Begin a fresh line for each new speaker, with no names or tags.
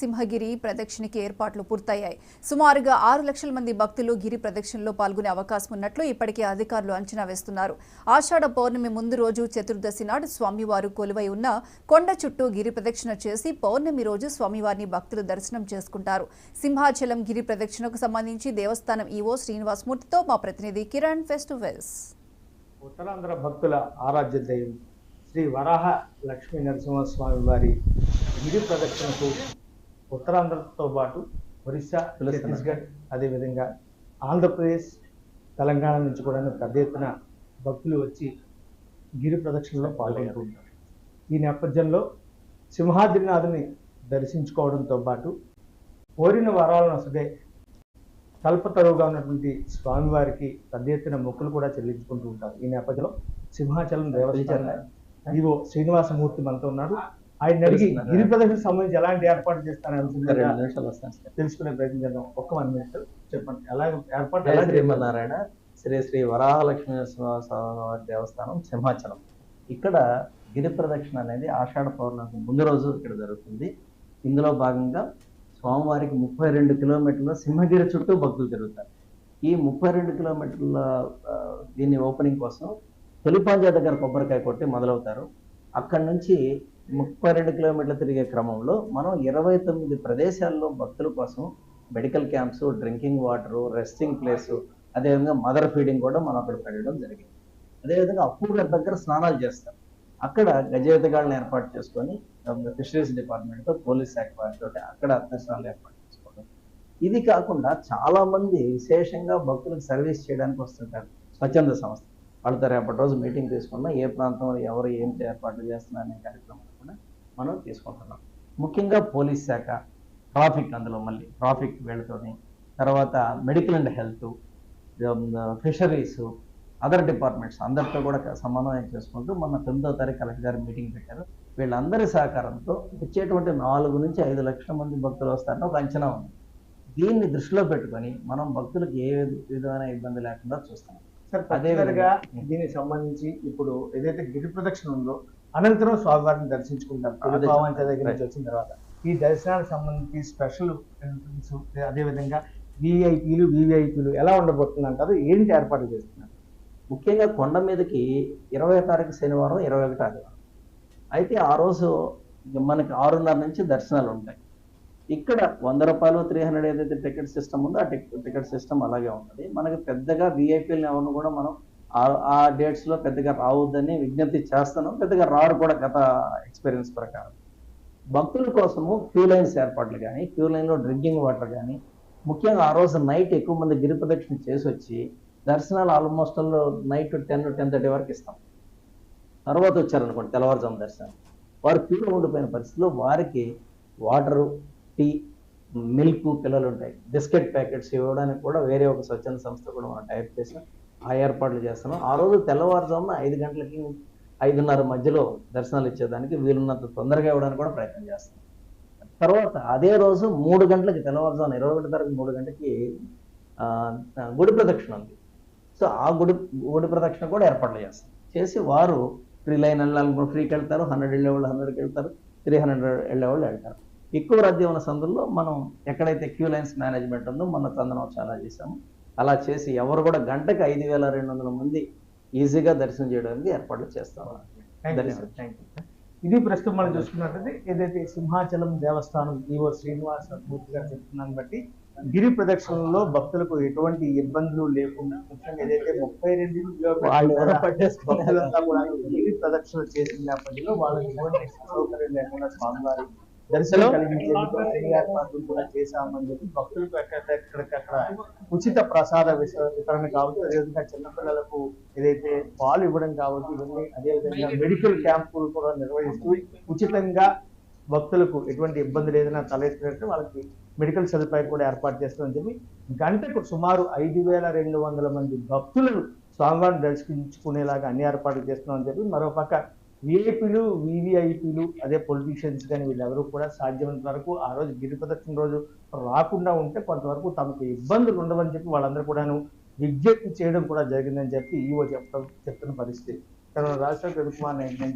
సింహగిరి ప్రదక్షిణకి ఏర్పాట్లు పూర్తయ్యాయి. సుమారుగా 6 లక్షల మంది భక్తులు గిరి ప్రదక్షిణలో పాల్గొనే అవకాశం ఉన్నట్లు ఇప్పటికే అధికారులు అంచనా వేస్తున్నారు. ఆషాఢ పౌర్ణమి ముందు రోజు చతుర్దశి నాడు స్వామివారు కొలువై ఉన్న కొండ చుట్టూ గిరి ప్రదక్షిణ చేసి పౌర్ణమి రోజు స్వామివారిని భక్తులు దర్శనం చేసుకుంటారు. సింహాచలం గిరి ప్రదక్షిణకు సంబంధించి దేవస్థానం ఈవో శ్రీనివాసమూర్తితో మా ప్రతినిధి Kiran face to face.
Uttarandhra భక్తుల ఆరాధ్య దైవం శ్రీ వరాహ లక్ష్మీ నరసింహస్వామి వారి గిరి ప్రదక్షిణకు ఉత్తరాంధ్రతో పాటు ఒరిస్సా, ఛత్తీస్గఢ్, అదేవిధంగా ఆంధ్రప్రదేశ్, తెలంగాణ నుంచి కూడా పెద్ద ఎత్తున భక్తులు వచ్చి గిరి ప్రదక్షిణలో పాల్గొంటూ ఉంటారు. ఈ నేపథ్యంలో సింహాద్రినాథుని దర్శించుకోవడంతో పాటు కోరిన వరాలను అసలే కల్పతరువుగా ఉన్నటువంటి స్వామివారికి పెద్ద ఎత్తున మొక్కులు కూడా చెల్లించుకుంటూ ఉంటారు. ఈ నేపథ్యంలో సింహాచలం దేవస్థానం ఈవో శ్రీనివాసమూర్తి మనతో ఉన్నారు. ఆయన అడిగి గిరి ప్రదర్శనకు సంబంధించి ఎలాంటి ఏర్పాటు చేస్తారని తెలుసుకునే ప్రయత్నం చేద్దాం. ఒక్క 1 నిమిషం చెప్పండి, ఎలా ఏర్పాటు ఎలా
శ్రీమన్నారాయణ శ్రీ శ్రీ వరాహలక్ష్మీ నరసింహస్వామి దేవస్థానం సింహాచలం. ఇక్కడ గిరి ప్రదక్షిణ అనేది ఆషాఢ పౌర్ణమికి ముందు రోజు ఇక్కడ జరుగుతుంది. ఇందులో భాగంగా స్వామివారికి 32 కిలోమీటర్ల సింహగిరి చుట్టూ భక్తులు తిరుగుతారు. ఈ 32 కిలోమీటర్ల దీన్ని ఓపెనింగ్ కోసం తొలిపాంజా దగ్గర కొబ్బరికాయ కొట్టి మొదలవుతారు. అక్కడి నుంచి 32 కిలోమీటర్లు తిరిగే క్రమంలో మనం 29 ప్రదేశాల్లో భక్తుల కోసం medical camps, drinking water, resting place, అదేవిధంగా మదర్ ఫీడింగ్ కూడా మనం అక్కడ పెట్టడం జరిగింది. అదేవిధంగా అప్పూర్ దగ్గర స్నానాలు చేస్తారు. అక్కడ గజేతగాళ్ళని ఏర్పాటు చేసుకొని ఫిషరీస్ డిపార్ట్మెంట్తో, పోలీస్ శాఖ వారితో అక్కడ దర్శనాలు ఏర్పాటు చేసుకోవడం. ఇది కాకుండా చాలా మంది విశేషంగా భక్తులకు సర్వీస్ చేయడానికి వస్తుంటారు. స్వచ్ఛంద సంస్థ వాళ్ళతో రేపటి రోజు మీటింగ్ తీసుకున్నా ఏ ప్రాంతంలో ఎవరు ఏంటి ఏర్పాట్లు చేస్తున్నారనే కార్యక్రమం కూడా మనం తీసుకుంటున్నాం. ముఖ్యంగా పోలీస్ శాఖ, ట్రాఫిక్, అందులో మళ్ళీ ట్రాఫిక్ వీళ్ళతోని, తర్వాత medical and health, fisheries, other departments అందరితో కూడా సమన్వయం చేసుకుంటూ మొన్న 9వ తారీఖు కలెక్టర్ గారు మీటింగ్ పెట్టారు. వీళ్ళందరి సహకారంతో వచ్చేటువంటి 4 నుంచి 5 లక్షల మంది భక్తులు వస్తారని ఒక అంచనా ఉంది. దీన్ని దృష్టిలో పెట్టుకొని మనం భక్తులకు ఏ విధమైన ఇబ్బంది లేకుండా చూస్తాం.
అదేవిధంగా దీనికి సంబంధించి ఇప్పుడు ఏదైతే గిరి ప్రదక్షిణ ఉందో అనంతరం స్వామివారిని దర్శించుకుంటారు. దగ్గర నుంచి వచ్చిన తర్వాత ఈ దర్శనానికి సంబంధించి స్పెషల్ ఎంట్రన్స్, అదేవిధంగా వివిఐపీలు ఎలా ఉండబోతుంది అంటారు? ఏంటి ఏర్పాటు చేస్తున్నారు?
ముఖ్యంగా కొండ మీదకి 20వ తారీఖు శనివారం, 21 ఆదివారం అయితే ఆ రోజు మనకి 6:30 నుంచి దర్శనాలు ఉంటాయి. ఇక్కడ 100 రూపాయలు 300 ఏదైతే టికెట్ సిస్టమ్ ఉందో ఆ టికెట్ సిస్టమ్ అలాగే ఉంటుంది. మనకి పెద్దగా విఐపీలను ఎవరిని కూడా మనం ఆ డేట్స్లో పెద్దగా రావద్దని విజ్ఞప్తి చేస్తున్నాం. పెద్దగా రారు కూడా గత ఎక్స్పీరియన్స్ ప్రకారం. భక్తుల కోసము క్యూ లైన్స్ ఏర్పాట్లు కానీ, క్యూ లైన్లో డ్రింకింగ్ వాటర్ కానీ, ముఖ్యంగా ఆ రోజు నైట్ ఎక్కువ మంది గిరి ప్రదక్షిణ చేసి వచ్చి దర్శనాలు ఆల్మోస్ట్ నైట్ 10-10:30 వరకు ఇస్తాం. తర్వాత వచ్చారనుకోండి తెల్లవారుజాము దర్శనం, వారు క్యూలో ఉండిపోయిన పరిస్థితిలో వారికి వాటరు, టీ, మిల్క్, పిల్లలు ఉంటాయి, బిస్కెట్ ప్యాకెట్స్ ఇవ్వడానికి కూడా వేరే ఒక స్వచ్ఛంద సంస్థ కూడా మనం టైప్ చేసాం. ఆ ఏర్పాట్లు చేస్తున్నాం. ఆ రోజు తెల్లవారుజామున 5 గంటలకి 5:30 మధ్యలో దర్శనాలు ఇచ్చేదానికి వీలున్నంత తొందరగా ఇవ్వడానికి కూడా ప్రయత్నం చేస్తాం. తర్వాత అదే రోజు 3 గంటలకి తెల్లవారుజామున 21 తారీఖు 3 గంటలకి గుడి ప్రదక్షిణ ఉంది. సో ఆ గుడి ప్రదక్షిణ కూడా ఏర్పాట్లు చేస్తాం. చేసి వారు ఫ్రీ లైన్ వెళ్ళాలనుకున్న ఫ్రీకి వెళ్తారు, 100 వెళ్ళేవాళ్ళు 100కి వెళ్తారు, 300 వెళ్ళేవాళ్ళు వెళ్తారు. ఎక్కువ రద్దీ ఉన్న సందుల్లో మనం ఎక్కడైతే క్యూ లైన్స్ మేనేజ్మెంట్ ఉందో మొన్న చందనోత్సవాలు చేసాము. అలా చేసి ఎవరు కూడా గంటకి 5,200 మంది ఈజీగా దర్శనం చేయడానికి ఏర్పాట్లు చేస్తాము.
ఇది ప్రస్తుతం మనం చూసుకున్నట్లయితే ఏదైతే సింహాచలం దేవస్థానం ఈవో శ్రీనివాసమూర్తి గారు చెప్తున్నాను బట్టి గిరి ప్రదక్షిణలో భక్తులకు ఎటువంటి ఇబ్బందులు లేకుండా, ముఖ్యంగా ఏదైతే 32 గిరి ప్రదక్షిణ చేసిన నేపథ్యంలో వాళ్ళకి ఎటువంటి సౌకర్యం లేకుండా స్వామివారి దర్శనం కలిగించేందుకు ఏర్పాట్లు కూడా చేశామని చెప్పి భక్తులకు ఎక్కడికక్కడ ఉచిత ప్రసాద వితరణ కావచ్చు, అదేవిధంగా చిన్నపిల్లలకు ఏదైతే పాలు ఇవ్వడం కావచ్చు, ఇవన్నీ అదేవిధంగా మెడికల్ క్యాంపులు కూడా నిర్వహిస్తూ ఉచితంగా భక్తులకు ఎటువంటి ఇబ్బందులు ఏదైనా తలెత్తినట్టు వాళ్ళకి మెడికల్ సదుపాయం కూడా ఏర్పాటు చేస్తామని చెప్పి గంటకు సుమారు 5,200 మంది భక్తులు స్వామివారిని దర్శించుకునేలాగా అన్ని ఏర్పాట్లు చేస్తున్నామని చెప్పి, మరోపక్క విఐపీలు, వివిఐపీలు, అదే పొలిటీషియన్స్ కానీ వీళ్ళెవరూ కూడా సాధ్యమైనంత వరకు ఆ రోజు గిరి ప్రదక్షిణ రోజు రాకుండా ఉంటే కొంతవరకు తమకు ఇబ్బందులు ఉండవని చెప్పి వాళ్ళందరూ కూడాను విజ్ఞప్తి చేయడం కూడా జరిగిందని చెప్పి ఈవో చెప్తున్న పరిస్థితి. రాష్ట్ర రవికుమార్